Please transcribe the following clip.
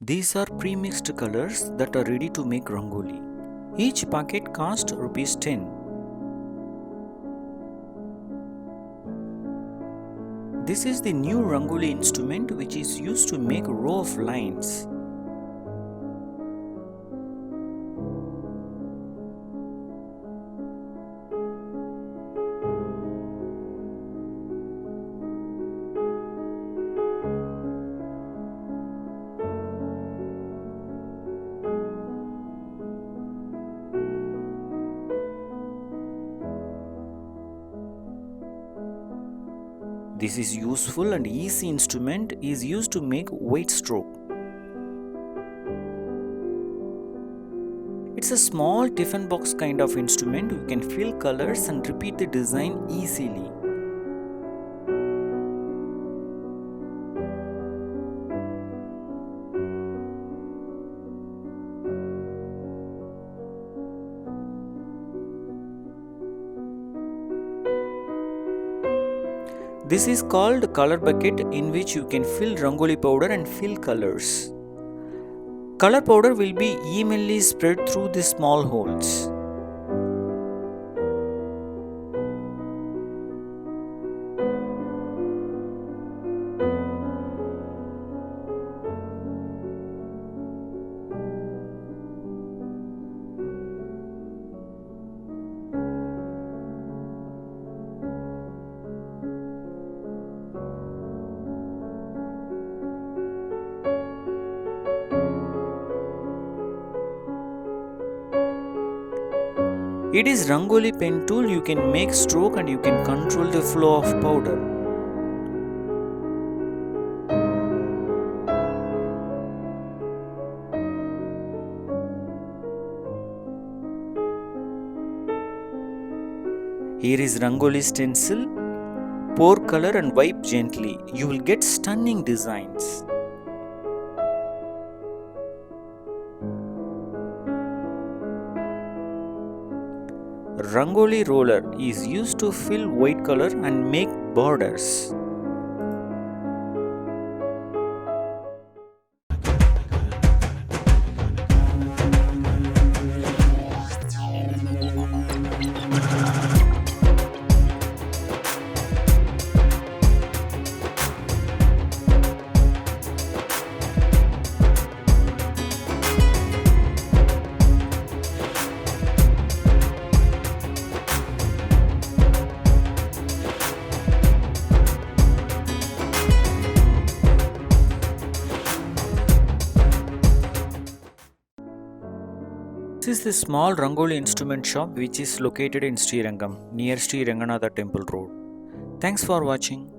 These are pre-mixed colors that are ready to make Rangoli. Each packet costs ₹10. This is the new Rangoli instrument which is used to make row of lines. This is useful and easy instrument is used to make white stroke. It's a small tiffin box kind of instrument. You can fill colors and repeat the design easily. This is called color bucket, in which you can fill Rangoli powder and fill colors. Color powder will be evenly spread through the small holes. It is Rangoli pen tool. You can make stroke and you can control the flow of powder. Here is Rangoli stencil. Pour color and wipe gently. You will get stunning designs. Rangoli roller is used to fill white color and make borders. This is the small Rangoli instrument shop which is located in Srirangam, near Sri Ranganatha Temple Road. Thanks for watching.